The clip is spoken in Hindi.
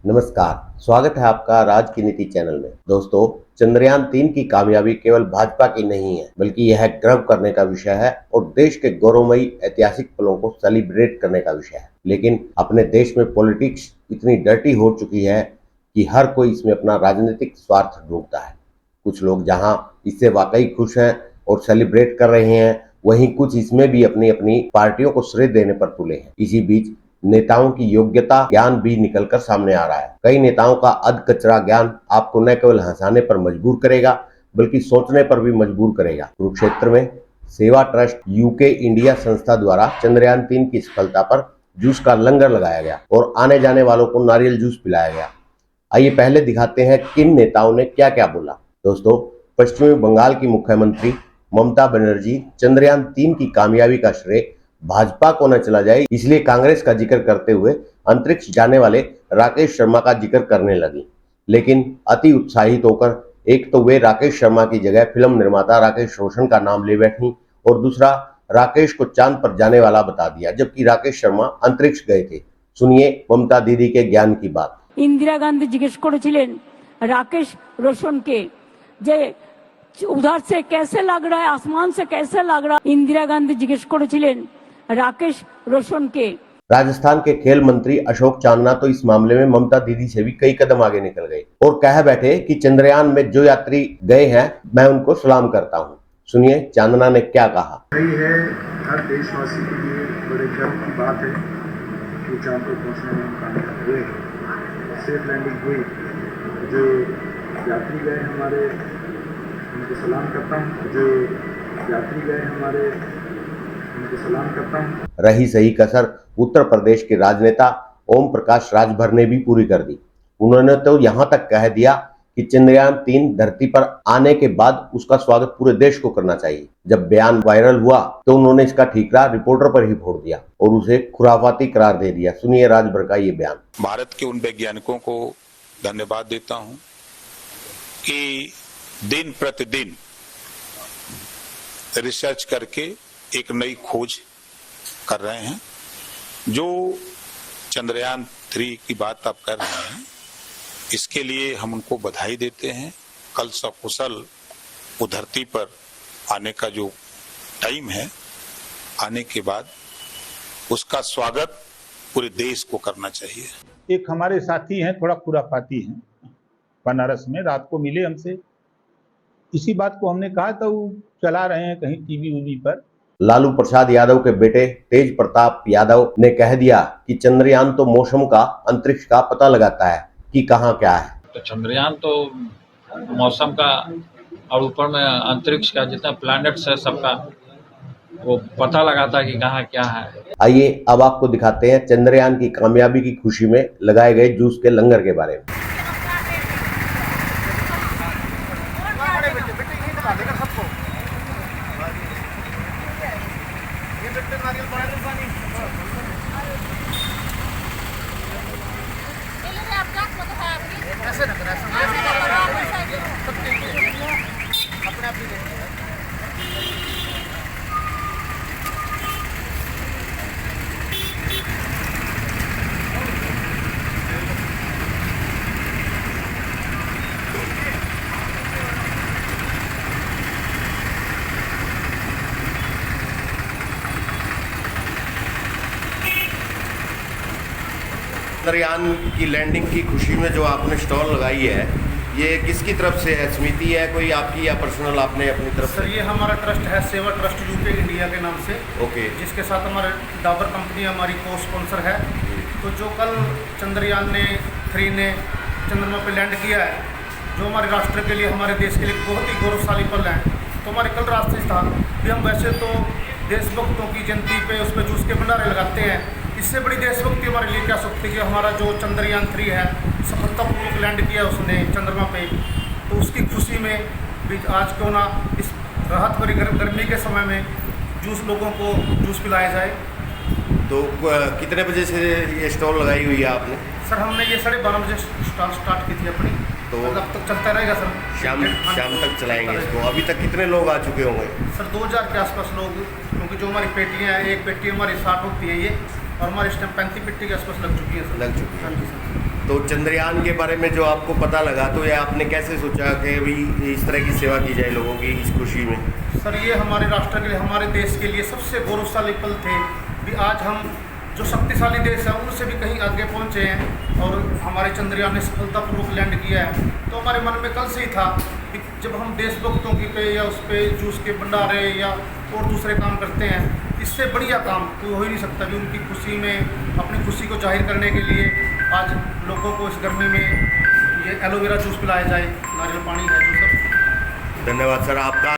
नमस्कार, स्वागत है आपका राज की नीति चैनल में। दोस्तों, चंद्रयान-3 की कामयाबी केवल भाजपा की नहीं है, बल्कि यह गर्व करने का विषय है और देश के गौरवमयी ऐतिहासिक पलों को सेलिब्रेट करने का विषय है। लेकिन अपने देश में पॉलिटिक्स इतनी डर्टी हो चुकी है कि हर कोई इसमें अपना राजनीतिक स्वार्थ ढूंढता है। कुछ लोग जहां इससे वाकई खुश हैं और सेलिब्रेट कर रहे हैं, वहीं कुछ इसमें भी अपनी अपनी पार्टियों को श्रेय देने पर तुले हैं। इसी बीच नेताओं की योग्यता ज्ञान भी निकलकर सामने आ रहा है। कई नेताओं का अधकचरा ज्ञान आपको न केवल हंसाने पर मजबूर करेगा, बल्कि सोचने पर भी मजबूर करेगा। कुरुक्षेत्र में सेवा ट्रस्ट यूके इंडिया संस्था द्वारा चंद्रयान-3 की सफलता पर जूस का लंगर लगाया गया और आने जाने वालों को नारियल जूस पिलाया गया। आइए पहले दिखाते हैं किन नेताओं ने क्या क्या बोला। दोस्तों, पश्चिमी बंगाल की मुख्यमंत्री ममता बनर्जी चंद्रयान-3 की कामयाबी का श्रेय भाजपा को न चला जाए, इसलिए कांग्रेस का जिक्र करते हुए अंतरिक्ष जाने वाले राकेश शर्मा का जिक्र करने लगी। लेकिन अति उत्साहित होकर एक तो वे राकेश शर्मा की जगह फिल्म निर्माता राकेश रोशन का नाम ले बैठी और दूसरा राकेश को चांद पर जाने वाला बता दिया, जबकि राकेश शर्मा अंतरिक्ष गए थे। सुनिए ममता दीदी के ज्ञान की बात। इंदिरा गांधी जिज्ञेस करेছিলেন राकेश रोशन के जे उधर से कैसे लग रहा है, आसमान से कैसे लग रहा है। इंदिरा गांधी जिज्ञेस करेছিলেন राकेश रोशन के। राजस्थान के खेल मंत्री अशोक चांदना तो इस मामले में ममता दीदी से भी कई कदम आगे निकल गए और कह बैठे कि चंद्रयान में जो यात्री गए हैं, मैं उनको सलाम करता हूं। सुनिए चांदना ने क्या कहा। यही है, हर देशवासी के लिए बड़े गर्व की बात है कि चांद पर पहुंचने में हम कामयाब हुए, सेफ लैंडिंग हुई। जो यात्री गए हमारे, उनको सलाम करता हूं। जो यात्री गए हमारे, उनको सलाम करता हूं। रही सही कसर उत्तर प्रदेश के राजनेता ओम प्रकाश राजभर ने भी पूरी कर दी। उन्होंने तो यहां तक कह दिया कि चंद्रयान-3 धरती पर आने के बाद उसका स्वागत पूरे देश को करना चाहिए। जब बयान वायरल हुआ तो उन्होंने इसका ठीकरा रिपोर्टर पर ही फोड़ दिया और उसे खुराफाती करार दे दिया। सुनिए राजभर का ये बयान। भारत के उन वैज्ञानिकों को धन्यवाद देता हूं कि दिन प्रतिदिन रिसर्च करके एक नई खोज कर रहे हैं। जो चंद्रयान-3 की बात आप कर रहे हैं, इसके लिए हम उनको बधाई देते हैं। कल सकुशल वो धरती पर आने का जो टाइम है, आने के बाद उसका स्वागत पूरे देश को करना चाहिए। एक हमारे साथी हैं, थोड़ा खुराफाती हैं, बनारस में रात को मिले हमसे। इसी बात को हमने कहा तो वो चला रहे हैं कहीं टीवी पर। लालू प्रसाद यादव के बेटे तेज प्रताप यादव ने कह दिया कि चंद्रयान तो मौसम का, अंतरिक्ष का पता लगाता है कि कहाँ क्या है। तो चंद्रयान तो मौसम का और ऊपर में अंतरिक्ष का जितना प्लैनेट्स है सबका वो पता लगाता है कि कहाँ क्या है। आइए अब आपको दिखाते हैं चंद्रयान की कामयाबी की खुशी में लगाए गए जूस के लंगर के बारे में। चंद्रयान की लैंडिंग की खुशी में जो आपने स्टॉल लगाई है, ये किसकी तरफ से है? समिति है कोई आपकी या पर्सनल आपने अपनी तरफ से? सर, ये हमारा ट्रस्ट है, सेवा ट्रस्ट यूके इंडिया के नाम से। ओके। जिसके साथ हमारे डाबर कंपनी हमारी को स्पॉन्सर है। तो जो कल चंद्रयान-3 ने चंद्रमा पे लैंड किया है, जो हमारे राष्ट्र के लिए, हमारे देश के लिए बहुत ही गौरवशाली पल है। तो हमारे कल राष्ट्रीय था भी हम वैसे तो देशभक्तों की जयंती पे उस पर जूस के भंडारे लगाते हैं। इससे बड़ी देशभक्ति हमारे लिए क्या सकती है कि हमारा जो चंद्रयान-3 है सफलतापूर्वक लैंड किया उसने चंद्रमा पे। तो उसकी खुशी में भी आज क्यों ना इस राहत भरी गर्मी के समय में लोगों को जूस पिलाया जाए। तो कितने बजे से ये स्टॉल लगाई हुई है आपने? सर, हमने ये 12:30 बजे स्टार्ट की थी अपनी। तो अब तक चलता रहेगा सर, शाम तक चलाएंगे इसको। अभी तक कितने लोग आ चुके होंगे? सर 2000 के आसपास लोग, क्योंकि जो हमारी पेटियाँ हैं, एक पेटी हमारी 60 होती है ये, और हमारे इस टाइम 35 पेटी के आसपास लग चुकी है सर। लग चुकी है। हाँ जी सर। तो चंद्रयान के बारे में जो आपको पता लगा तो ये आपने कैसे सोचा कि भाई इस तरह की सेवा की जाए लोगों की इस खुशी में? सर ये हमारे राष्ट्र के लिए, हमारे देश के लिए सबसे गौरवशाली पल थे कि आज हम जो शक्तिशाली देश है उनसे भी कहीं आगे पहुंचे हैं और हमारे चंद्रयान ने सफलतापूर्वक लैंड किया है। तो हमारे मन में कल से ही था कि जब हम देशभक्तों की पे या उस पे जूस के भंडारे या और दूसरे काम करते हैं, इससे बढ़िया काम कोई हो ही नहीं सकता कि उनकी खुशी में, अपनी खुशी को जाहिर करने के लिए आज लोगों को इस गर्मी में ये एलोवेरा जूस पिलाया जाए, नारियल पानी है जो सब। धन्यवाद सर आपका।